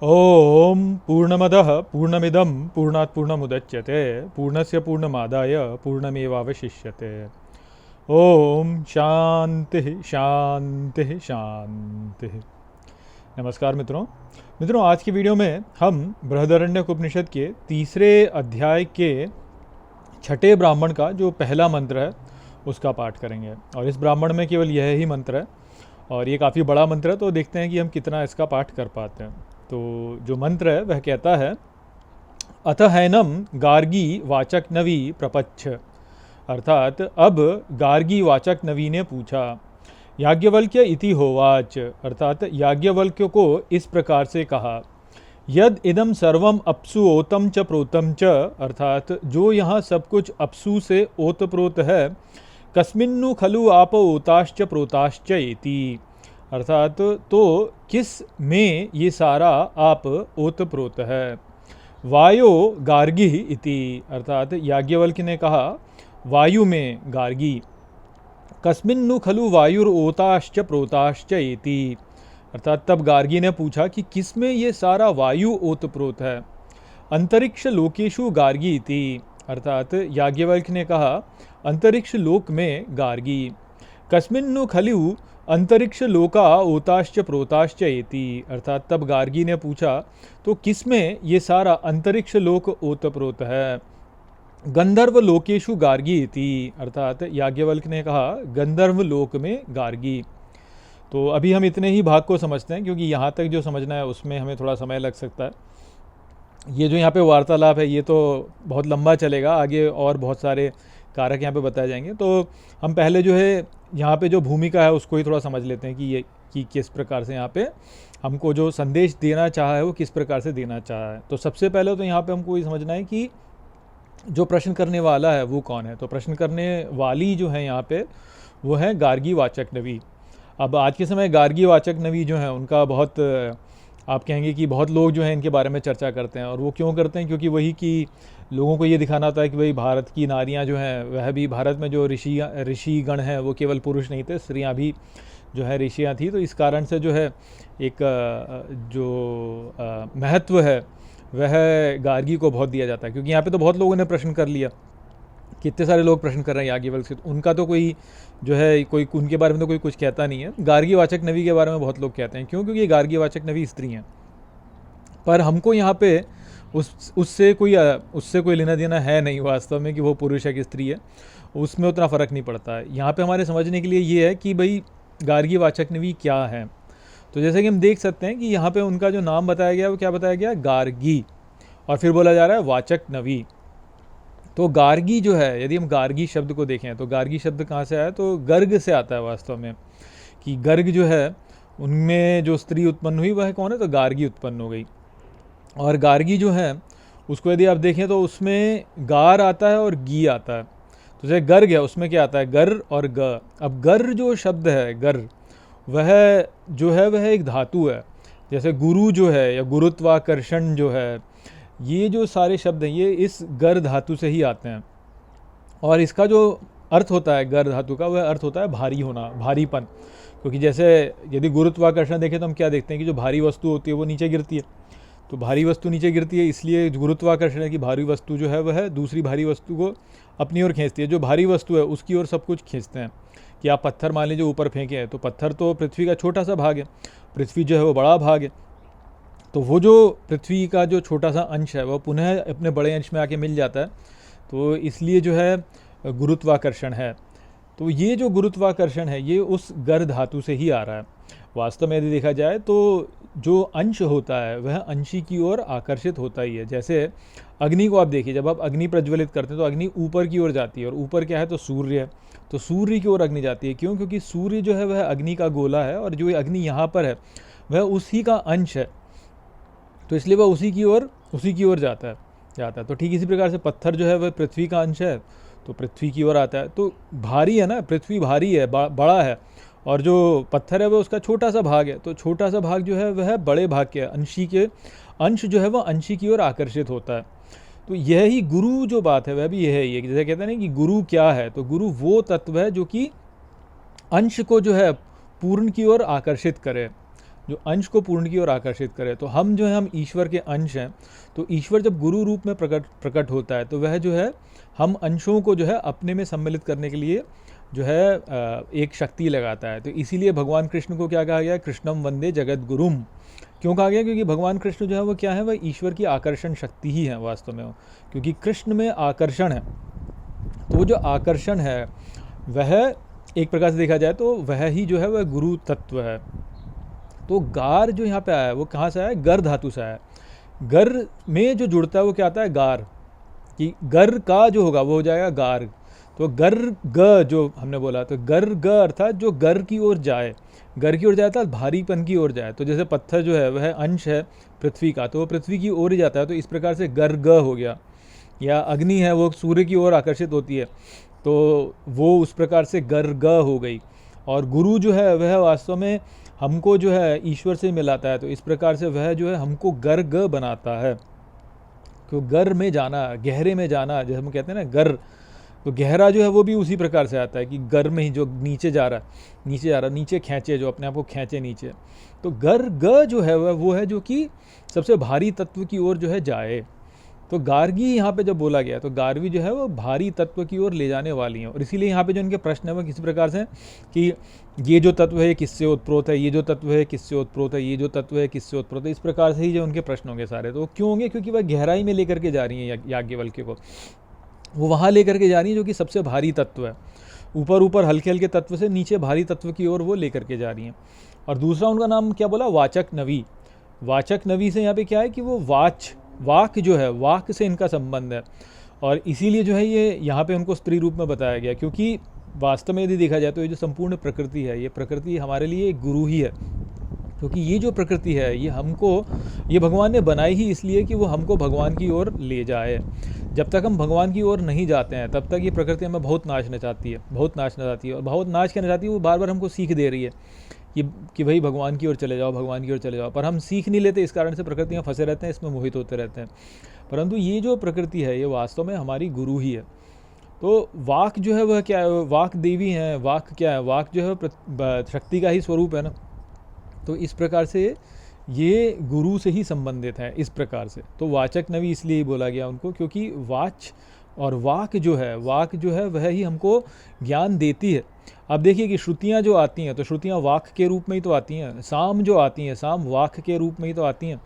ओम पूर्णमदः पूर्णमिदं पूर्णात् पूर्णमुदच्यते पूर्णस्य पूर्णमादाय पूर्णमेवावशिष्यते। ओम शांति शांति शांति। नमस्कार मित्रों। आज की वीडियो में हम बृहदारण्यक उपनिषद के तीसरे अध्याय के छठे ब्राह्मण का जो पहला मंत्र है उसका पाठ करेंगे। और इस ब्राह्मण में केवल यह ही मंत्र है और ये काफ़ी बड़ा मंत्र है, तो देखते हैं कि हम कितना इसका पाठ कर पाते हैं। तो जो मंत्र है वह कहता है, अथ हैनम गार्गी वाचक नवी प्रपच्छ। अर्थात अब गार्गी वाचक नवी ने पूछा, याज्ञवल्क्य इति होवाच। अर्थात याज्ञवल्क्य को इस प्रकार से कहा, यद इदम सर्वम अप्सु ओतम च प्रोतम च। अर्थात जो यहाँ सब कुछ अप्सु से ओतप्रोत है, कस्मिन्नु खलु आप ओताश्च प्रोताश्च इति। अर्थात तो किस में ये सारा आप ओतप्रोत है। वायो गार्गी इति। अर्थात याज्ञवल्क्य ने कहा वायु में गार्गी। कस्मिन्नु खलु वायुर ओताश्च प्रोताश्च इति। अर्थात तब गार्गी ने पूछा कि किस में ये सारा वायु ओतप्रोत है। अंतरिक्ष लोकेशु गार्गी इति। अर्थात याज्ञवल्क्य ने कहा अंतरिक्ष लोक में गार्गी। कस्मिन्नु खलु अंतरिक्ष लोका ओताश्च प्रोताश्च इति। अर्थात तब गार्गी ने पूछा तो किस में ये सारा अंतरिक्ष लोक ओतप्रोत है। गंधर्व लोकेशु गार्गी इति। अर्थात याज्ञवल्क्य ने कहा गंधर्व लोक में गार्गी। तो अभी हम इतने ही भाग को समझते हैं, क्योंकि यहाँ तक जो समझना है उसमें हमें थोड़ा समय लग सकता है। ये जो यहाँ पे वार्तालाप है ये तो बहुत लंबा चलेगा, आगे और बहुत सारे कारक यहाँ पे बताए जाएंगे। तो हम पहले जो है यहाँ पे जो भूमिका है उसको ही थोड़ा समझ लेते हैं कि ये कि किस प्रकार से यहाँ पे हमको जो संदेश देना चाहा है वो किस प्रकार से देना चाहा है। तो सबसे पहले तो यहाँ पे हमको ये समझना है कि जो प्रश्न करने वाला है वो कौन है। तो प्रश्न करने वाली जो है यहाँ पे वो है गार्गी वाचक नवी। अब आज के समय गार्गी वाचक नवी जो है उनका बहुत आप कहेंगे कि बहुत लोग जो हैं इनके बारे में चर्चा करते हैं। और वो क्यों करते हैं? क्योंकि वही कि लोगों को ये दिखाना होता है कि भाई भारत की नारियां जो हैं वह भी, भारत में जो ऋषिगण हैं वो केवल पुरुष नहीं थे, स्त्रियां भी जो है ऋषियां थी। तो इस कारण से जो है एक जो महत्व है वह गार्गी को बहुत दिया जाता है। क्योंकि यहाँ पे तो बहुत लोगों ने प्रश्न कर लिया, कितने सारे लोग प्रश्न कर रहे हैं याज्ञवल्क्य से, तो उनका तो कोई जो है कोई उनके बारे में तो कोई कुछ कहता नहीं है। गार्गी वाचक नवी के बारे में बहुत लोग कहते हैं। क्यों? क्योंकि गार्गी वाचक नवी स्त्री हैं। पर हमको यहाँ पे उससे कोई लेना देना है नहीं वास्तव में कि वो पुरुष है कि स्त्री है, उसमें उतना फ़र्क नहीं पड़ता है। यहाँ पे हमारे समझने के लिए ये है कि भाई गार्गी वाचक नवी क्या है। तो जैसे कि हम देख सकते हैं कि यहाँ पे उनका जो नाम बताया गया वो क्या बताया गया, गार्गी। और फिर बोला जा रहा है वाचक नवी। तो गार्गी जो है, यदि हम गार्गी शब्द को देखें तो गार्गी शब्द कहाँ से आया, तो गर्ग से आता है वास्तव में। कि गर्ग जो है उनमें जो स्त्री उत्पन्न हुई वह कौन है, तो गार्गी उत्पन्न हो गई। और गार्गी जो है उसको यदि आप देखें तो उसमें गार आता है और गी आता है। तो जैसे गर्ग है उसमें क्या आता है, गर और ग। अब गर जो शब्द है, गर, वह जो है वह एक धातु है। जैसे गुरु जो है या गुरुत्वाकर्षण जो है, ये जो सारे शब्द हैं ये इस गर धातु से ही आते हैं। और इसका जो अर्थ होता है गर धातु का, वह अर्थ होता है भारी होना, भारीपन। क्योंकि जैसे यदि गुरुत्वाकर्षण देखें तो हम क्या देखते हैं कि जो भारी वस्तु होती है वो नीचे गिरती है। तो भारी वस्तु नीचे गिरती है, इसलिए गुरुत्वाकर्षण है कि भारी वस्तु जो है वह दूसरी भारी वस्तु को अपनी ओर खींचती है। जो भारी वस्तु है उसकी ओर सब कुछ खींचते हैं। कि आप पत्थर मान लीजिए ऊपर फेंके हैं, तो पत्थर तो पृथ्वी का छोटा सा भाग है, पृथ्वी जो है वो बड़ा भाग है। तो वो जो पृथ्वी का जो छोटा सा अंश है वह पुनः अपने बड़े अंश में आके मिल जाता है। तो इसलिए जो है गुरुत्वाकर्षण है। तो ये जो गुरुत्वाकर्षण है ये उस गर धातु से ही आ रहा है। वास्तव में यदि देखा जाए तो जो अंश होता है वह अंशी की ओर आकर्षित होता ही है। जैसे अग्नि को आप देखिए, जब आप अग्नि प्रज्वलित करते हैं तो अग्नि ऊपर की ओर जाती है, और ऊपर क्या है, तो सूर्य है। तो सूर्य की ओर अग्नि जाती है। क्यों? क्योंकि सूर्य जो है वह अग्नि का गोला है, और जो अग्नि यहाँ पर है वह उसी का अंश है। तो इसलिए वह उसी की ओर जाता है। तो ठीक इसी प्रकार से पत्थर जो है वह पृथ्वी का अंश है, तो पृथ्वी की ओर आता है। तो भारी है ना, पृथ्वी भारी है, बड़ा है, और जो पत्थर है वह उसका छोटा सा भाग है। तो छोटा सा भाग जो है वह बड़े भाग के अंश जो है वह अंशी की ओर आकर्षित होता है। तो यही गुरु जो बात है वह भी यह है। जैसे कहते हैं ना कि गुरु क्या है, तो गुरु वो तत्व है जो कि अंश को जो है पूर्ण की ओर आकर्षित करे, जो अंश को पूर्ण की ओर आकर्षित करे। तो हम जो है हम ईश्वर के अंश हैं। तो ईश्वर जब गुरु रूप में प्रकट होता है तो वह जो है हम अंशों को जो है अपने में सम्मिलित करने के लिए जो है एक शक्ति लगाता है। तो इसीलिए भगवान कृष्ण को क्या कहा गया, कृष्णम वंदे जगत गुरुम। क्यों कहा गया? क्योंकि भगवान कृष्ण जो है वो क्या है, वह ईश्वर की आकर्षण शक्ति ही है वास्तव में। क्योंकि कृष्ण में आकर्षण है, तो वो जो आकर्षण है वह एक प्रकार से देखा जाए तो वह ही जो है वह गुरु तत्व है। तो गार जो यहाँ पे आया है वो कहाँ से आया है? गर धातु से आया है। गर में जो जुड़ता है वो क्या आता है? गार। कि गर का जो होगा वो हो जाएगा गार। तो गर ग जो हमने बोला, तो गर ग अर्थात जो गर की ओर जाए, गर की ओर जाए अर्थात भारीपन की ओर जाए। तो जैसे पत्थर जो है वह अंश है पृथ्वी का, तो वो पृथ्वी की ओर ही जाता है। तो इस प्रकार से गर ग हो गया। या अग्नि है वो सूर्य की ओर आकर्षित होती है, तो वो उस प्रकार से गर ग हो गई। और गुरु जो है वह वास्तव में हमको जो है ईश्वर से मिलाता है। तो इस प्रकार से वह जो है हमको गर ग बनाता है। तो गर में जाना, गहरे में जाना, जैसे हम कहते हैं ना गर, तो गहरा जो है वो भी उसी प्रकार से आता है कि गर में ही जो नीचे जा रहा है, नीचे जा रहा है, नीचे खींचे, जो अपने आप को खींचे नीचे। तो गर ग जो है वह वो है जो कि सबसे भारी तत्व की ओर जो है जाए। तो गार्गी यहाँ पे जब बोला गया तो गार्गी जो है वो भारी तत्व की ओर ले जाने वाली हैं। और इसीलिए यहाँ पे जो इनके प्रश्न है वो किसी प्रकार से कि ये जो तत्व है किससे उत्प्रोत है, ये जो तत्व है किससे उत्प्रोत है, ये जो तत्व है किससे उत्प्रोत है, इस प्रकार से ही जो उनके प्रश्न होंगे सारे। तो वो क्यों होंगे? क्योंकि वह गहराई में लेकर के जा रही हैं याज्ञवल्क्य को, वो वहाँ लेकर के जा रही है जो कि सबसे भारी तत्व है। ऊपर ऊपर हल्के हल्के तत्व से नीचे भारी तत्व की ओर वो लेकर के जा रही हैं। और दूसरा उनका नाम क्या बोला? वाचक नवी। वाचक नवी से यहाँ पे क्या है कि वो वाक जो है, वाक से इनका संबंध है। और इसीलिए जो है ये यहाँ पे उनको स्त्री रूप में बताया गया, क्योंकि वास्तव में यदि देखा जाए तो ये जो संपूर्ण प्रकृति है, ये प्रकृति हमारे लिए एक गुरु ही है। क्योंकि ये जो प्रकृति है ये भगवान ने बनाई ही इसलिए कि वो हमको भगवान की ओर ले जाए। जब तक हम भगवान की ओर नहीं जाते हैं तब तक ये प्रकृति हमें बहुत नाचना चाहती है, बहुत नाचना चाहती है। और बहुत नाच करना चाहती है, वो बार बार हमको सीख दे रही है कि भाई भगवान की ओर चले जाओ, भगवान की ओर चले जाओ। पर हम सीख नहीं लेते, इस कारण से प्रकृतियाँ फंसे रहते हैं, इसमें मोहित होते रहते हैं। परंतु ये जो प्रकृति है ये वास्तव में हमारी गुरु ही है। तो वाक जो है वह क्या है? वाक देवी हैं। वाक क्या है? वाक जो है शक्ति का ही स्वरूप है ना। तो इस प्रकार से ये गुरु से ही संबंधित है इस प्रकार से। तो वाचक नवी इसलिए ही बोला गया उनको, क्योंकि वाच और वाक जो है वह ही हमको ज्ञान देती है। अब देखिए कि श्रुतियाँ जो आती हैं तो श्रुतियाँ वाक के रूप में ही तो आती हैं। साम जो आती हैं, साम वाक के रूप में ही तो आती हैं।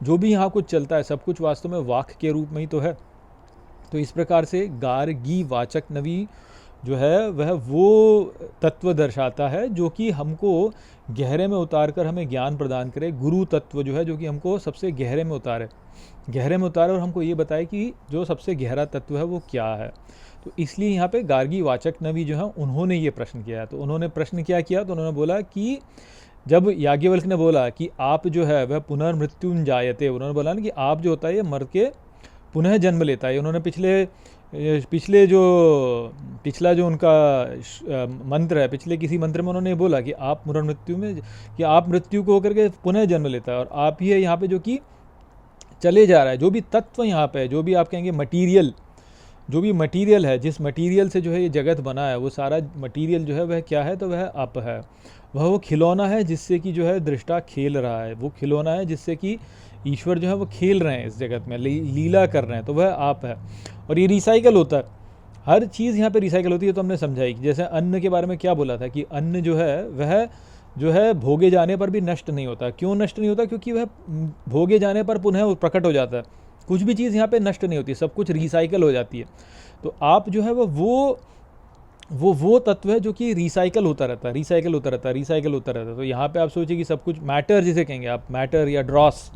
जो भी यहाँ कुछ चलता है सब कुछ वास्तव में वाक के रूप में ही तो है। तो इस प्रकार से गार्गी वाचक नवी जो है वह वो तत्व दर्शाता है जो कि हमको गहरे में उतार कर हमें ज्ञान प्रदान करे। गुरु तत्व जो है जो कि हमको सबसे गहरे में उतारे और हमको ये बताए कि जो सबसे गहरा तत्व है वो क्या है। तो इसलिए यहाँ पे गार्गी वाचक नवी जो है उन्होंने ये प्रश्न किया। तो उन्होंने प्रश्न क्या किया? तो उन्होंने बोला कि जब याज्ञवल्क्य ने बोला कि आप जो है वह पुनर्मृत्युंजायते, उन्होंने बोला ना कि आप जो होता है ये मर के पुनः जन्म लेता है। उन्होंने पिछला जो उनका मंत्र है, पिछले किसी मंत्र में उन्होंने बोला कि आप पुनर्मृत्यु में, कि आप मृत्यु को होकर के पुनः जन्म लेता है और आप ही है यहाँ पे जो कि चले जा रहा है। जो भी तत्व यहाँ पे, जो भी आप कहेंगे मटीरियल, जो भी मटीरियल है, जिस मटीरियल से जो है ये जगत बना है, वो सारा मटीरियल जो है वह क्या है? तो वह अप है। वह वो खिलौना है जिससे कि जो है दृष्टा खेल रहा है। वो खिलौना है जिससे कि ईश्वर जो है वो खेल रहे हैं इस जगत में, लीला कर रहे हैं। तो वह आप है। और ये रिसाइकल होता है, हर चीज़ यहाँ पे रिसाइकल होती है। तो हमने समझाई कि जैसे अन्न के बारे में क्या बोला था कि अन्न जो है वह जो है भोगे जाने पर भी नष्ट नहीं होता। क्यों नष्ट नहीं होता? क्योंकि वह भोगे जाने पर पुनः प्रकट हो जाता है। कुछ भी चीज़ यहाँ पे नष्ट नहीं होती, सब कुछ रिसाइकल हो जाती है। तो आप जो है वो तत्व है जो कि रिसाइकल होता रहता है। तो यहाँ पे आप सोचिए कि सब कुछ मैटर जिसे कहेंगे आप, मैटर या ड्रॉस,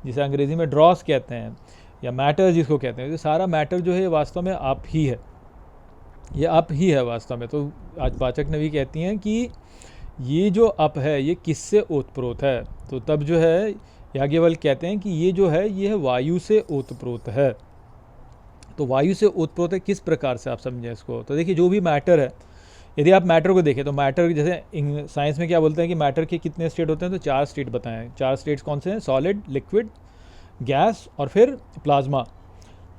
जिसे अंग्रेजी में ड्रॉस कहते हैं, या मैटर जिसको कहते हैं, तो सारा मैटर जो है वास्तव में आप ही है, ये आप ही है वास्तव में। तो आज वाचक नवी कहती हैं कि ये जो अप है ये किससे ओतप्रोत है? तो तब जो है याज्ञवल्क्य कहते हैं कि ये जो है ये है वायु से ओतप्रोत है। तो वायु से ओतप्रोत है किस प्रकार से? आप समझें इसको। तो देखिए जो भी मैटर है, यदि आप मैटर को देखें तो मैटर, जैसे साइंस में क्या बोलते हैं कि मैटर के कितने स्टेट होते हैं? तो 4 स्टेट बताएं। 4 स्टेट्स कौन से हैं? सॉलिड, लिक्विड, गैस और फिर प्लाज्मा।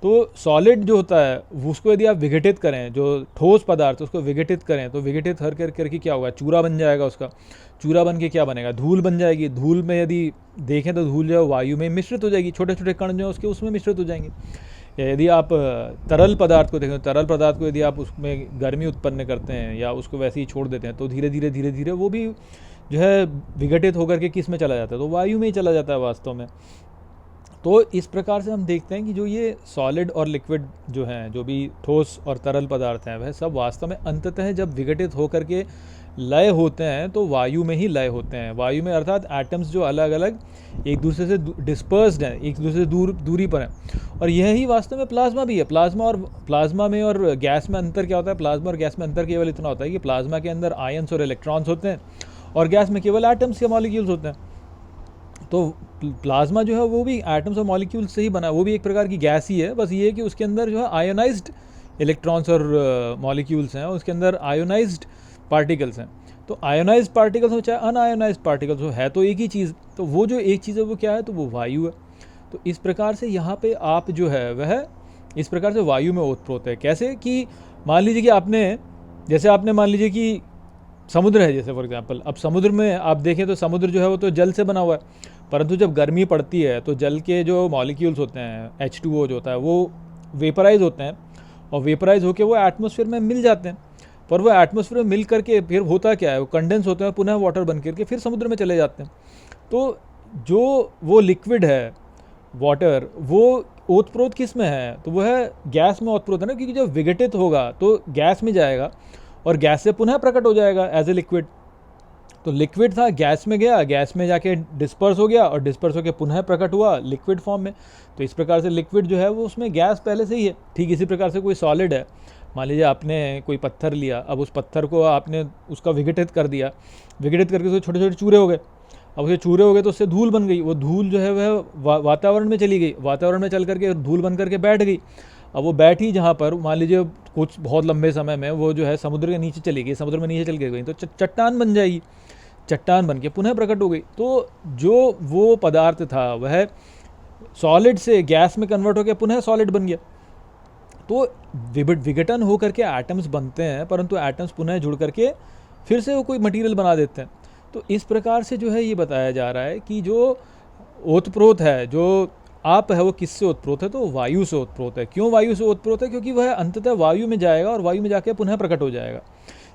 तो सॉलिड जो होता है उसको यदि आप विघटित करें, जो ठोस पदार्थ उसको विघटित करें, तो विघटित हर करके क्या होगा, चूरा बन जाएगा उसका। चूरा बन के क्या बनेगा, धूल बन जाएगी। धूल में यदि देखें तो धूल जो है वायु में मिश्रित हो जाएगी, छोटे छोटे कण जो है उसके उसमें मिश्रित हो जाएंगे। या यदि आप तरल पदार्थ को देखें, तरल पदार्थ को यदि आप उसमें गर्मी उत्पन्न करते हैं या उसको वैसे ही छोड़ देते हैं, तो धीरे धीरे वो भी जो है विघटित होकर के किस में चला जाता है, तो वायु में ही चला जाता है वास्तव में। तो इस प्रकार से हम देखते हैं कि जो ये सॉलिड और लिक्विड जो हैं, जो भी ठोस और तरल पदार्थ हैं, वह सब वास्तव में अंततः जब विघटित होकर के लय होते हैं तो वायु में ही लय होते हैं। वायु में अर्थात एटम्स जो अलग अलग एक दूसरे से डिस्पर्स्ड हैं, एक दूसरे से दूरी पर हैं। और यह ही वास्तव में प्लाज्मा भी है। प्लाज्मा में और गैस में अंतर क्या होता है, प्लाज्मा और गैस में अंतर केवल इतना होता है कि प्लाज्मा के अंदर आयंस और इलेक्ट्रॉन्स होते हैं और गैस में केवल एटम्स या मॉलिक्यूल्स होते हैं। तो प्लाज्मा जो है वो भी एटम्स और मॉलिक्यूल्स से ही बना है, वो भी एक प्रकार की गैस ही है। बस ये है कि उसके अंदर जो है आयोनाइज्ड इलेक्ट्रॉन्स और मॉलिक्यूल्स हैं, उसके अंदर आयोनाइज्ड पार्टिकल्स हैं। तो आयोनाइज्ड पार्टिकल्स हो चाहे अनआयोनाइज्ड पार्टिकल्स हो, है तो एक ही चीज़। तो वो जो एक चीज़ है वो क्या है, तो वो वायु है। तो इस प्रकार से यहाँ पे आप जो है वह इस प्रकार से वायु में ओतप्रोत है। कैसे कि मान लीजिए कि आपने मान लीजिए कि समुद्र है जैसे फॉर एग्जांपल। अब समुद्र में आप देखें तो समुद्र जो है वो तो जल से बना हुआ है, परंतु जब गर्मी पड़ती है तो जल के जो मॉलिक्यूल्स होते हैं H2O जो होता है वो वेपराइज होते हैं और वेपराइज होकर वो एटमॉस्फेयर में मिल जाते हैं। पर वो एटमॉस्फेयर में मिल करके फिर होता क्या है, वो कंडेंस होते हैं, पुनः वाटर बन करके फिर समुद्र में चले जाते हैं। तो जो वो लिक्विड है वाटर, वो ओतप्रोत किस में है, तो वह गैस में ओतप्रोत है ना, क्योंकि जब विघटित होगा तो गैस में जाएगा और गैस से पुनः प्रकट हो जाएगा एज ए लिक्विड। तो लिक्विड था, गैस में गया, गैस में जाके डिस्पर्स हो गया और डिस्पर्स होकर पुनः प्रकट हुआ लिक्विड फॉर्म में। तो इस प्रकार से लिक्विड जो है वो उसमें गैस पहले से ही है। ठीक इसी प्रकार से कोई सॉलिड है, मान लीजिए आपने कोई पत्थर लिया, अब उस पत्थर को आपने उसका विघटित कर दिया, विघटित करके उसके छोटे छोटे चूरे हो गए। अब उसे चूरे हो गए तो उससे धूल बन गई, वो धूल जो है वह वातावरण में चली गई, वातावरण में चल करके धूल बन करके बैठ गई। अब वो बैठी जहाँ पर मान लीजिए कुछ बहुत लंबे समय में वो जो है समुद्र के नीचे चली गई, समुद्र में नीचे चल के गई तो चट्टान बन जाएगी, चट्टान बन के पुनः प्रकट हो गई। तो जो वो पदार्थ था वह सॉलिड से गैस में कन्वर्ट होकर पुनः सॉलिड बन गया। तो विघटन हो करके एटम्स बनते हैं, परंतु एटम्स पुनः जुड़ करके फिर से वो कोई मटेरियल बना देते हैं। तो इस प्रकार से जो है ये बताया जा रहा है कि जो ओतप्रोत है, जो आप है, वो किससे ओतप्रोत है, तो वायु से ओतप्रोत है। क्यों वायु से ओतप्रोत है, क्योंकि वह अंततः वायु में जाएगा और वायु में जाके पुनः प्रकट हो जाएगा।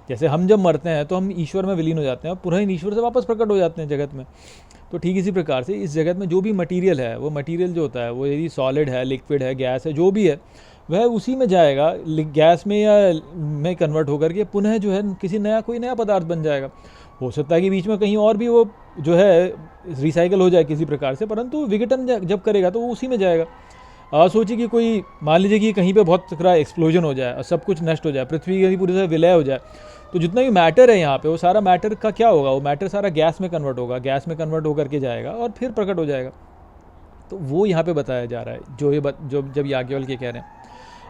जैसे हम जब मरते हैं तो हम ईश्वर में विलीन हो जाते हैं और पुनः ईश्वर से वापस प्रकट हो जाते हैं जगत में। तो ठीक इसी प्रकार से इस जगत में जो भी मटीरियल है, वो मटीरियल जो होता है वो यदि सॉलिड है, लिक्विड है, गैस है, जो भी है वह उसी में जाएगा, गैस में या में कन्वर्ट होकर के पुनः जो है कोई नया पदार्थ बन जाएगा। हो सकता है कि बीच में कहीं और भी वो जो है रिसाइकल हो जाए किसी प्रकार से, परंतु विघटन जब करेगा तो वो उसी में जाएगा। सोचिए कि कोई मान लीजिए कि कहीं पे बहुत सारा एक्सप्लोजन हो जाए और सब कुछ नष्ट हो जाए, पृथ्वी कहीं पूरी तरह विलय हो जाए, तो जितना भी मैटर है यहाँ पे वो सारा मैटर का क्या होगा, वो मैटर सारा गैस में कन्वर्ट होगा, गैस में कन्वर्ट होकर के जाएगा और फिर प्रकट हो जाएगा। तो वो यहाँ पे बताया जा रहा है जो जब याज्ञवल्क्य कह रहे हैं।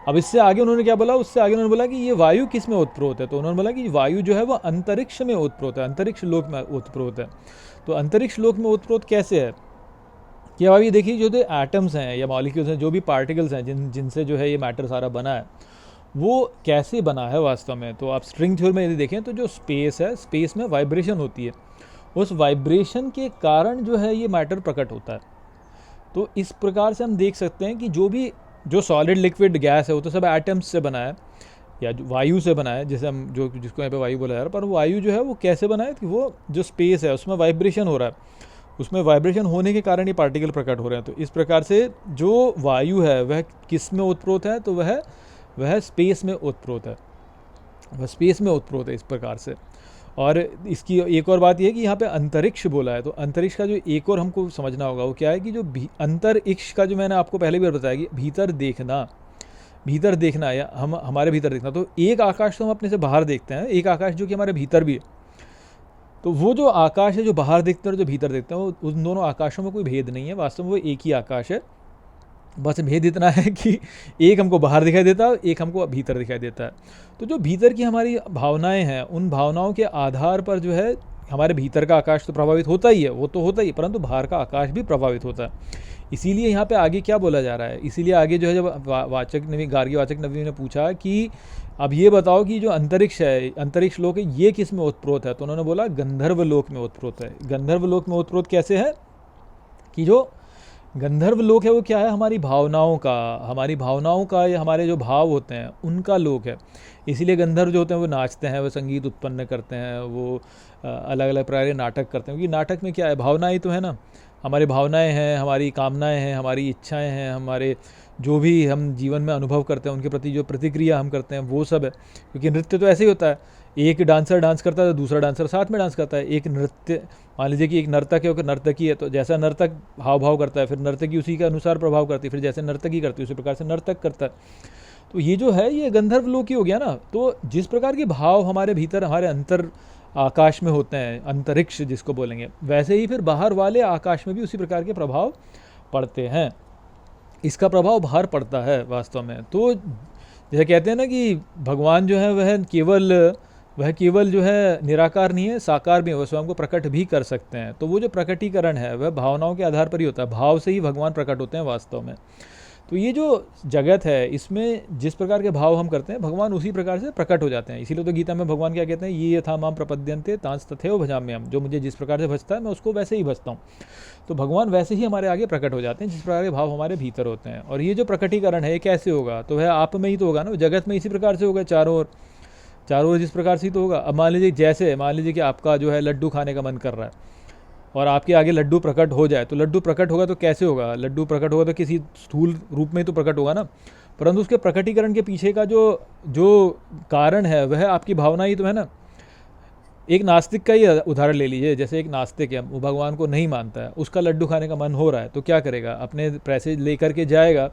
अब इससे आगे उन्होंने क्या बोला, उससे आगे उन्होंने बोला कि ये वायु किस में ओतप्रोत है, तो उन्होंने बोला कि वायु जो है वो अंतरिक्ष में ओतप्रोत है, अंतरिक्ष लोक में ओतप्रोत है। तो अंतरिक्ष लोक में ओतप्रोत कैसे है कि अब ये देखिए, जो एटम्स हैं या मॉलिक्यूल्स हैं, जो भी पार्टिकल्स हैं जिनसे जो है ये मैटर सारा बना है, वो कैसे बना है वास्तव में। तो आप स्ट्रिंग थ्योरी में यदि देखें तो जो स्पेस है, स्पेस में वाइब्रेशन होती है, उस वाइब्रेशन के कारण जो है ये मैटर प्रकट होता है। तो इस प्रकार से हम देख सकते हैं कि जो सॉलिड, लिक्विड, गैस है वो तो सब एटम्स से बना है या वायु से बना है, जैसे हम जिसको यहाँ पे वायु बोला जा रहा है। पर वायु जो है वो कैसे बना है कि वो जो स्पेस है उसमें वाइब्रेशन हो रहा है, उसमें वाइब्रेशन होने के कारण ये पार्टिकल प्रकट हो रहे हैं। तो इस प्रकार से जो वायु है वह किस में ओतप्रोत है, तो वह स्पेस में ओतप्रोत है, वह स्पेस में ओतप्रोत है इस प्रकार से। और इसकी एक और बात यह है कि यहाँ पे अंतरिक्ष बोला है, तो अंतरिक्ष का जो एक और हमको समझना होगा वो क्या है कि जो अंतरिक्ष का जो मैंने आपको पहले भी बताया कि भीतर देखना या हमारे भीतर देखना। तो एक आकाश तो हम अपने से बाहर देखते हैं, एक आकाश जो कि हमारे भीतर भी है। तो वो जो आकाश है जो बाहर देखते हैं और जो भीतर देखते हैं, वो उन दोनों आकाशों में कोई भेद नहीं है, वास्तव में वो एक ही आकाश है। बस भेद इतना है कि एक हमको बाहर दिखाई देता है, एक हमको भीतर दिखाई देता है। तो जो भीतर की हमारी भावनाएं हैं, उन भावनाओं के आधार पर जो है हमारे भीतर का आकाश तो प्रभावित होता ही है, वो तो होता ही, परंतु बाहर का आकाश भी प्रभावित होता है। इसीलिए यहाँ पे आगे क्या बोला जा रहा है, इसीलिए आगे जो है जब वाचक नवी गार्ग्यवाचक नवी ने पूछा कि अब ये बताओ कि जो अंतरिक्ष है, अंतरिक्ष लोक है, ये किस में ओतप्रोत है, तो उन्होंने बोला गंधर्व लोक में ओतप्रोत है। गंधर्व लोक में ओतप्रोत कैसे है कि जो गंधर्व लोक है वो क्या है, हमारी भावनाओं का या हमारे जो भाव होते हैं उनका लोक है। इसीलिए गंधर्व जो होते हैं वो नाचते हैं, वो संगीत उत्पन्न करते हैं, वो अलग अलग प्रकार के नाटक करते हैं, क्योंकि नाटक में क्या है, भावनाएं तो है ना, हमारी भावनाएं हैं, हमारी कामनाएं हैं, हमारी इच्छाएं हैं, हमारे जो भी हम जीवन में अनुभव करते हैं उनके प्रति जो प्रतिक्रिया हम करते हैं वो सब है। क्योंकि नृत्य तो ऐसे ही होता है, एक डांसर डांस करता है तो दूसरा डांसर साथ में डांस करता है। एक नृत्य, मान लीजिए कि एक नर्तक है और नर्तकी है, तो जैसा नर्तक हाव भाव करता है फिर नर्तकी उसी के अनुसार प्रभाव करती है, फिर जैसे नर्तकी करती है उसी प्रकार से नर्तक करता है। तो ये जो है ये गंधर्व लोक ही हो गया ना। तो जिस प्रकार के भाव हमारे भीतर हमारे अंतर आकाश में होते हैं, अंतरिक्ष जिसको बोलेंगे, वैसे ही फिर बाहर वाले आकाश में भी उसी प्रकार के प्रभाव पड़ते हैं। इसका प्रभाव बाहर पड़ता है वास्तव में। तो जैसे कहते हैं ना कि भगवान जो है वह केवल जो है निराकार नहीं है, साकार भी है, वह स्वयं को प्रकट भी कर सकते हैं। तो वो जो प्रकटीकरण है वह भावनाओं के आधार पर ही होता है, भाव से ही भगवान प्रकट होते हैं वास्तव में। तो ये जो जगत है इसमें जिस प्रकार के भाव हम करते हैं भगवान उसी प्रकार से प्रकट हो जाते हैं। इसीलिए तो गीता में भगवान क्या कहते हैं, ये यथा माम प्रपद्यन्ते तांस तथैव भजाम्यहम्, जो मुझे जिस प्रकार से भजता है मैं उसको वैसे ही भजता हूँ। तो भगवान वैसे ही हमारे आगे प्रकट हो जाते हैं जिस प्रकार के भाव हमारे भीतर होते हैं। और ये जो प्रकटीकरण है ये कैसे होगा, तो वह आप में ही तो होगा ना, जगत में इसी प्रकार से होगा, चारों ओर जिस प्रकार से ही तो होगा। अब मान लीजिए कि आपका जो है लड्डू खाने का मन कर रहा है और आपके आगे लड्डू प्रकट हो जाए, तो लड्डू प्रकट होगा तो कैसे होगा, लड्डू प्रकट होगा तो किसी स्थूल रूप में तो प्रकट होगा ना, परंतु उसके प्रकटीकरण के पीछे का जो कारण है वह आपकी भावना ही तो है ना। एक नास्तिक का ही उदाहरण ले लीजिए, जैसे एक नास्तिक है, वो भगवान को नहीं मानता है, उसका लड्डू खाने का मन हो रहा है, तो क्या करेगा, अपने पैसे लेकर के जाएगा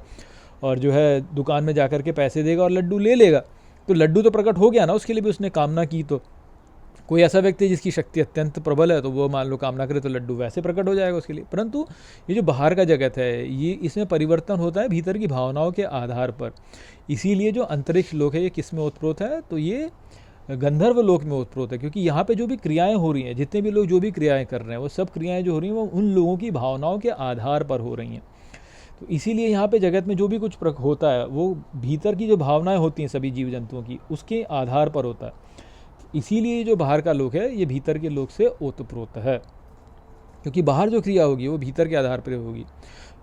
और जो है दुकान में जाकर के पैसे देगा और लड्डू ले लेगा। तो लड्डू तो प्रकट हो गया ना, उसके लिए भी उसने कामना की। तो कोई ऐसा व्यक्ति जिसकी शक्ति अत्यंत प्रबल है तो वो मान लो कामना करे तो लड्डू वैसे प्रकट हो जाएगा उसके लिए। परंतु ये जो बाहर का जगत है ये इसमें परिवर्तन होता है भीतर की भावनाओं के आधार पर। इसीलिए जो अंतरिक्ष लोक है ये किस में ओतप्रोत है, तो ये गंधर्व लोक में ओतप्रोत है। क्योंकि यहाँ पे जो भी क्रियाएं हो रही हैं, जितने भी लोग जो भी क्रियाएं कर रहे हैं, वो सब क्रियाएं जो हो रही हैं वो उन लोगों की भावनाओं के आधार पर हो रही हैं। तो इसीलिए यहाँ पे जगत में जो भी कुछ होता है वो भीतर की जो भावनाएं होती हैं सभी जीव जंतुओं की, उसके आधार पर होता है। इसीलिए जो बाहर का लोक है ये भीतर के लोक से ओतप्रोत है, क्योंकि बाहर जो क्रिया होगी वो भीतर के आधार पर होगी।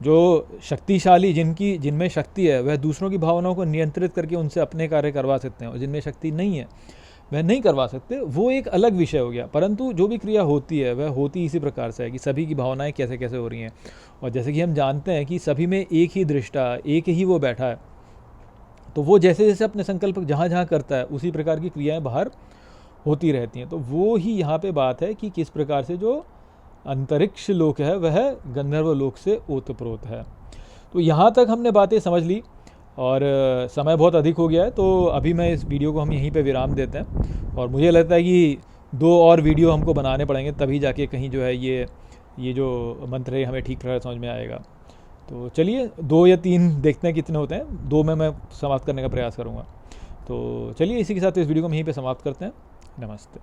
जो शक्तिशाली जिनमें शक्ति है वह दूसरों की भावनाओं को नियंत्रित करके उनसे अपने कार्य करवा सकते हैं, और जिनमें शक्ति नहीं है वह नहीं करवा सकते, वो एक अलग विषय हो गया। परंतु जो भी क्रिया होती है वह होती इसी प्रकार से है कि सभी की भावनाएं कैसे कैसे हो रही हैं। और जैसे कि हम जानते हैं कि सभी में एक ही दृष्टा, एक ही वो बैठा है, तो वो जैसे जैसे अपने संकल्प जहाँ जहाँ करता है उसी प्रकार की क्रियाएं बाहर होती रहती हैं। तो वो ही यहाँ पे बात है कि किस प्रकार से जो अंतरिक्ष लोक है वह गंधर्व लोक से ओतप्रोत है। तो यहाँ तक हमने बातें समझ ली और समय बहुत अधिक हो गया है, तो अभी मैं इस वीडियो को हम यहीं पे विराम देते हैं। और मुझे लगता है कि 2 और वीडियो हमको बनाने पड़ेंगे, तभी जाके कहीं जो है ये जो मंत्र है हमें ठीक तरह समझ में आएगा। तो चलिए 2 या 3 देखते हैं कितने होते हैं, 2 में मैं समाप्त करने का प्रयास करूँगा। तो चलिए इसी के साथ इस वीडियो को हम यहीं पर समाप्त करते हैं। नमस्ते।